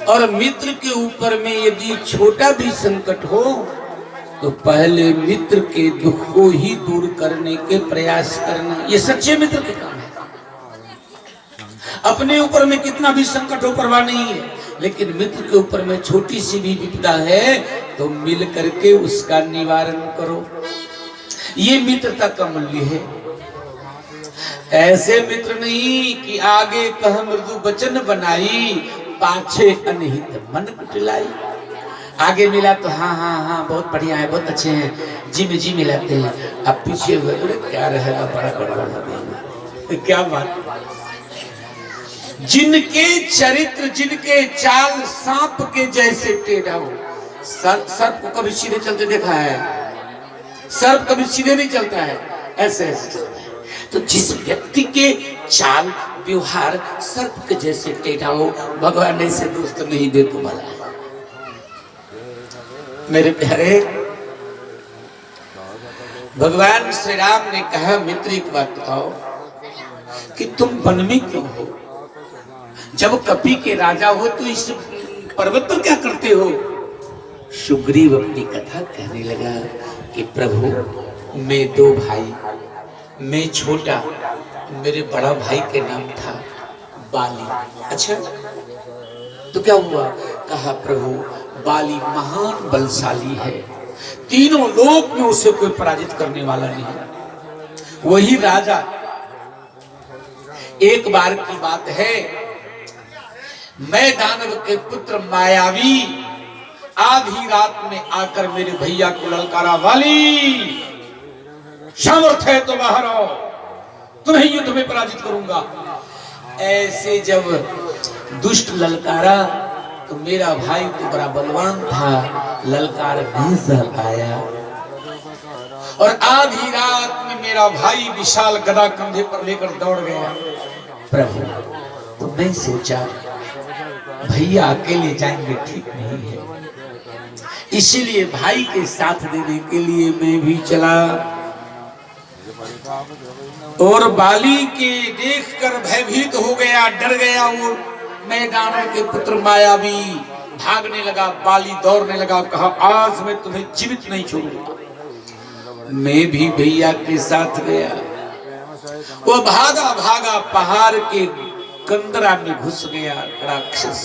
और मित्र के ऊपर में यदि छोटा भी संकट हो तो पहले मित्र के दुख को ही दूर करने के प्रयास करना, ये सच्चे मित्र के काम है। अपने ऊपर में कितना भी संकट हो परवाह नहीं है, लेकिन मित्र के ऊपर में छोटी सी भी विपदा है तो मिल करके उसका निवारण करो। ये मित्रता का मूल्य है। ऐसे मित्र नहीं कि आगे कह मृदु वचन बनाई, पाछे अनहित मन कुटिलाई। आगे मिला तो हाँ हाँ हाँ बहुत बढ़िया है, बहुत अच्छे हैं, जी में जी मिलाते हैं। अब पीछे हुए क्या रहेगा, बड़ा बड़ा क्या बात। जिनके चरित्र, जिनके चाल सांप के जैसे टेढ़ा हो। सर्प को कभी सीधे चलते देखा है? सर्प कभी सीधे नहीं चलता है, ऐसे ऐसे चलता है। तो जिस व्यक्ति के चाल व्यवहार सर्प के जैसे टेढ़ा हो, भगवान ऐसे दोस्त नहीं दे तो भला। मेरे प्यारे, भगवान श्री राम ने कहा मित्र एक बात बताओ कि तुम वन में क्यों हो? जब कपि के राजा हो तो इस पर्वत पर क्या करते हो? सुग्रीव अपनी कथा कहने लगा कि प्रभु मैं दो भाई, मैं छोटा, मेरे बड़ा भाई के नाम था बाली। अच्छा तो क्या हुआ? कहा प्रभु बाली महान बलशाली है, तीनों लोक में उसे कोई पराजित करने वाला नहीं है। वही राजा, एक बार की बात है, मैं दानव के पुत्र मायावी आधी रात में आकर मेरे भैया को ललकारा, वाली सामर्थ्य है तो बाहर आओ, तुम्हें युद्ध में पराजित करूंगा। ऐसे जब दुष्ट ललकारा तो मेरा भाई तो बड़ा बलवान था, ललकार नहीं सह पाया और आधी रात में मेरा भाई विशाल गदा कंधे पर लेकर दौड़ गया। प्रभु तो मैं सोचा भैया अकेले जाएंगे ठीक नहीं है, इसीलिए भाई के साथ देने के लिए मैं भी चला। और बाली के देखकर भयभीत हो गया, डर गया। और मैं दानव के पुत्र मायावी भागने लगा, बाली दौड़ने लगा, कहा आज मैं तुम्हें जीवित नहीं छोड़ूंगा। मैं भी भैया के साथ गया। वो भागा भागा पहाड़ के कंदरा में घुस गया राक्षस।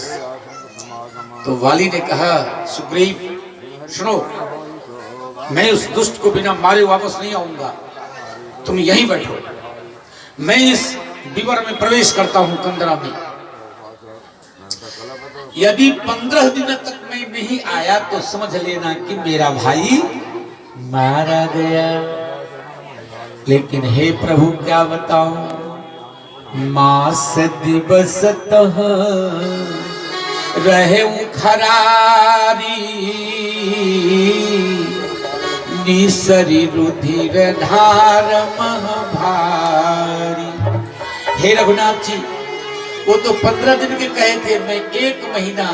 तो वाली ने कहा सुग्रीव सुनो, मैं उस दुष्ट को बिना मारे वापस नहीं आऊंगा, तुम यहीं बैठो, मैं इस विवर में प्रवेश करता हूं कंदरा में। यदि 15 दिन तक मैं नहीं आया तो समझ लेना कि मेरा भाई मारा गया। लेकिन हे प्रभु क्या बताऊं, मास दिवस रहे खरारी, निसरी रुधिर धार महाभारी। हे रघुनाथ जी, वो तो 15 दिन के कहे थे, मैं 1 महीना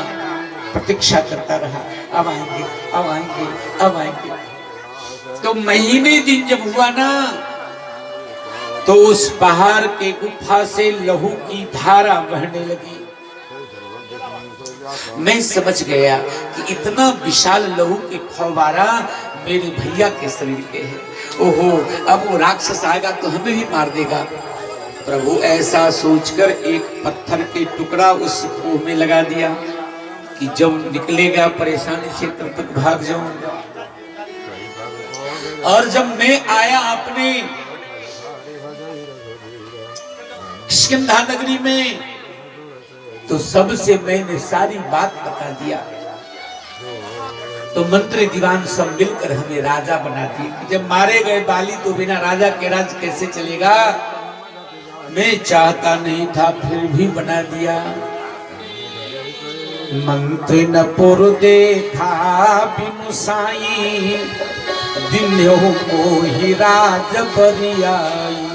प्रतीक्षा करता रहा, अब आएंगे अब आएंगे अब आएंगे। तो महीने दिन जब हुआ ना, तो उस पहाड़ के गुफा से लहू की धारा बहने लगी। मैं समझ गया कि इतना विशाल लहू के फव्वारा मेरे भैया के शरीर के है। ओहो, अब वो राक्षस आएगा तो हमें भी मार देगा। प्रभु ऐसा सोचकर एक पत्थर के टुकड़ा उस कुएं में लगा दिया कि जब निकलेगा परेशानी से तब तक भाग जाऊंगा। और जब मैं आया अपने किष्किंधा नगरी में, तो सबसे मैंने सारी बात बता दिया। तो मंत्री दीवान सब मिलकर हमें राजा बना दिए। जब मारे गए बाली तो बिना राजा के राज कैसे चलेगा? मैं चाहता नहीं था फिर भी बना दिया। मंत्री न पुर देखा बिनु साई, दिन हो ही राज बरियाई।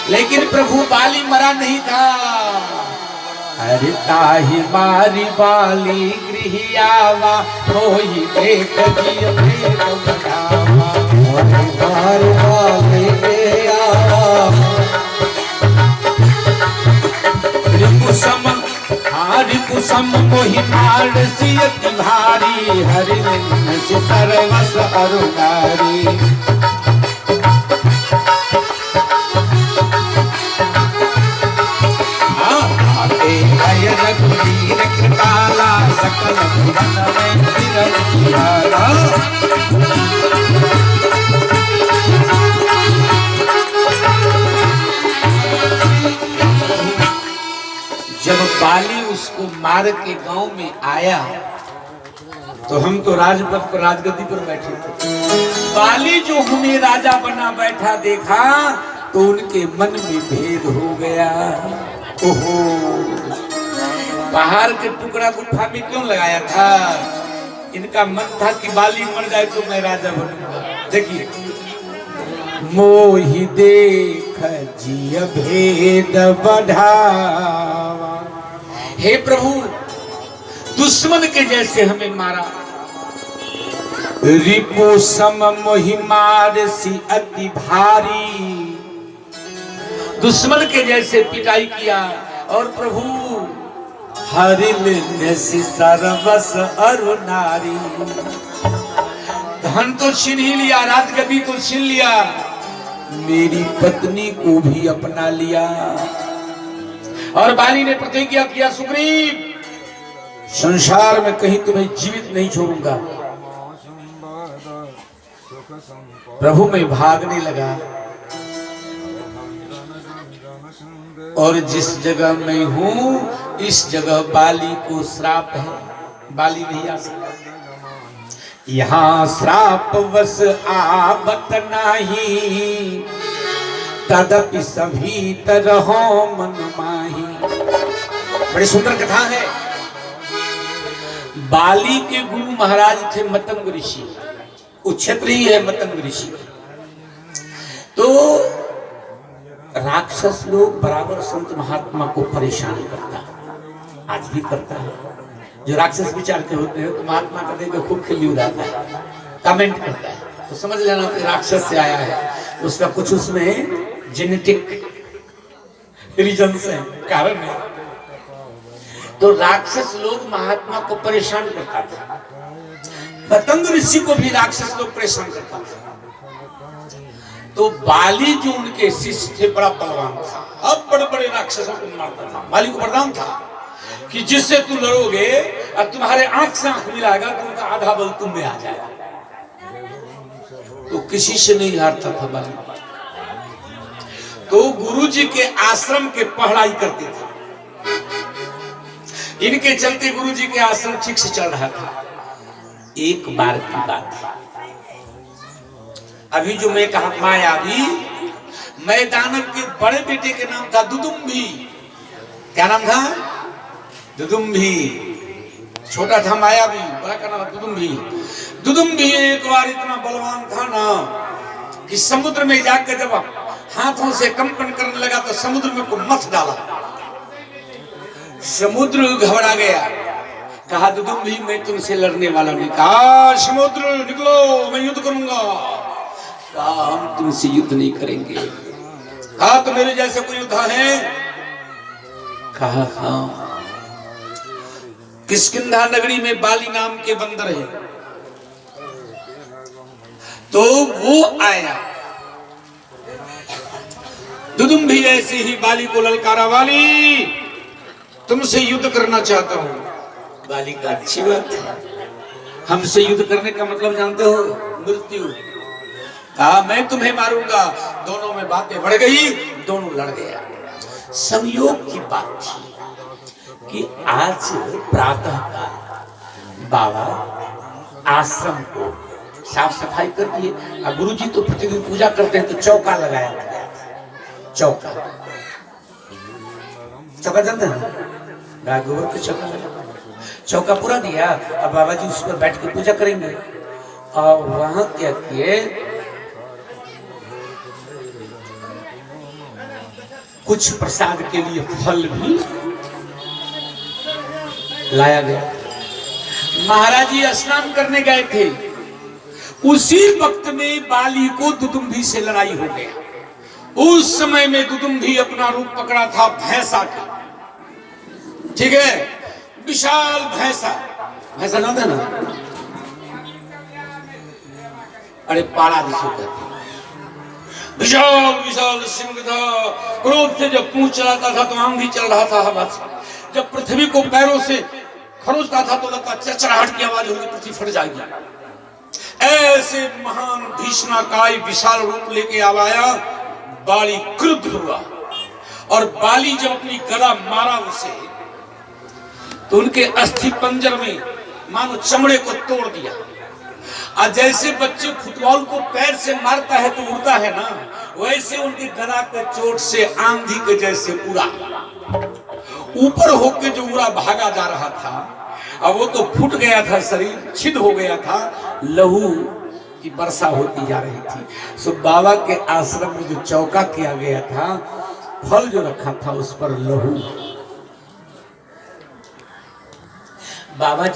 लेकिन प्रभु बाली मरा नहीं था। अरे ताही मारी बाली गृहियावा, होई देख जिय भेद बनावा। अरे मारी बाली गृहियावा, रिपु सम हारी रिपुसम मोहि मारसी अति भारी हरिनिंद से सर्वस अरुणारी। आते रघुवीर कृपाला सकल भुवन में फिरत कियारा। जब बाली उसको मार के गांव में आया तो हम तो राजपद पर राजगद्दी पर बैठे थे। बाली जो हमें राजा बना बैठा देखा तो उनके मन में भेद हो गया। ओहो, पहाड़ के टुकड़ा गुफा में क्यों लगाया था? इनका मन था कि बाली मर जाए तो मैं राजा बनूंगा। देखिए, मोहि देख जिय भेद बढ़ावा। हे प्रभु, दुश्मन के जैसे हमें मारा। रिपु सम मोहि मारसी अति भारी, दुश्मन के जैसे पिटाई किया। और प्रभु हरिल सर्वस अरुणारी, धन तो छीन ही लिया, राजगद्दी तो छीन लिया, मेरी पत्नी को भी अपना लिया। और बाली ने प्रतिज्ञा किया, सुग्रीव संसार में कहीं तुम्हें जीवित नहीं छोड़ूंगा। प्रभु मैं भागने लगा और जिस जगह मैं हूं इस जगह बाली को श्राप है, बाली नहीं आ सकता। यहाँ श्राप वश आवत नाही, तदपि सभी तरहो मन माही। बड़ी सुंदर कथा है। बाली के गुरु महाराज थे मतंग ऋषि, वो क्षत्रिय है मतंग ऋषि। तो राक्षस लोग बराबर संत महात्मा को परेशान करता है, आज भी करता है। जो राक्षस विचार के होते हैं तो महात्मा का देखकर खूब खिल्ली उड़ाता है, कमेंट करता है, तो समझ लेना कि राक्षस से आया है। उसका कुछ उसमें जेनेटिक रीजंस है, कारण है। तो राक्षस लोग महात्मा को परेशान करता था। पतंग ऋषि को भी राक्षस लोग परेशान करता था। तो बाली जो उनके शिष्य थे बड़ा बलवान था, अब बड़े बड़े राक्षसों को मारता था। बाली को वरदान था कि जिससे तुम लड़ोगे और तुम्हारे आंख से आंख मिलाएगा तो उनका आधा बल तुम में आ जाएगा। तो किसी से नहीं हारता था बाली। तो गुरु जी के आश्रम के पढ़ाई करते थे। इनके चलते गुरु जी के आश्रम ठीक से चल रहा था। एक बार की बात है, अभी जो मैं कहा मायावी, मैं दानव के बड़े बेटे के नाम था दुदुम्भी। क्या नाम था? दुदुम्भी। छोटा था मायावी, बड़ा का नाम दुदुम्भी। दुदुम्भी एक बार इतना बलवान था ना कि समुद्र में जाकर जब हाथों से कंपन करने लगा तो समुद्र में को मत डाला। समुद्र घबरा गया, कहा दुदुम्भी मैं तुमसे लड़ने वाला नहीं। कहा समुद्र निकलो, मैं युद्ध करूंगा। कहा हम तुमसे युद्ध नहीं करेंगे। कहा तो मेरे जैसे कोई योद्धा है? कहा हाँ। किष्किंधा नगरी में बाली नाम के बंदर है। तो वो आया, दुदुम्भी ऐसे ही बाली को ललकारा, बाली तुमसे युद्ध करना चाहता हूं। बाली का अच्छी बात है, हमसे युद्ध करने का मतलब जानते हो? मृत्यु। कहा मैं तुम्हें मारूंगा। दोनों में बातें बढ़ गई, दोनों लड़ गया। संयोग की बात थी कि आज प्रातः काल बाबा आश्रम को साफ सफाई कर दिए। और गुरु जी तो प्रतिदिन पूजा करते हैं तो चौका लगाया गया था। चौका जानते हैं? गाय गोबर के चौका लगा, चौका पूरा दिया। अब बाबा जी उस पर बैठ के पूजा करेंगे। और वहां क्या किए, कुछ प्रसाद के लिए फल भी लाया गया। महाराज जी स्नान करने गए थे, उसी वक्त में बाली को दुदुम्भी से लड़ाई हो गया। उस समय में दुदुम्भी अपना रूप पकड़ा था भैंसा का, ठीक है। विशाल भैंसा, भैंसा ना देना, अरे पाड़ा जिसको कहते हैं, विशाल विशाल सिंह था। क्रोध से जब पूंछ चलाता था तो आंधी चल रहा था हवा से, जब पृथ्वी को पैरों से खरोचता था तो लगता चरचराहट की आवाज होगी, पृथ्वी फट जाएगी। ऐसे महान भीषणाकाय विशाल रूप लेके आया। बाली क्रुद्ध हुआ और बाली जब अपनी गदा मारा उसे तो उनके अस्थि पंजर में मानो चमड़े को तोड़ दिया। और जैसे बच्चे फुटबॉल को पैर से मारता है तो उड़ता है ना, वैसे उनकी गदा के चोट से आंधी के जैसे उड़ा, ऊपर होके जो उड़ा भागा जा रहा था। अब वो तो फूट गया था, शरीर छिद हो गया था, लहू की वर्षा होती जा रही थी। सो बाबा के आश्रम में जो चौका किया गया था, फल जो रखा था उस पर लहू, बाबा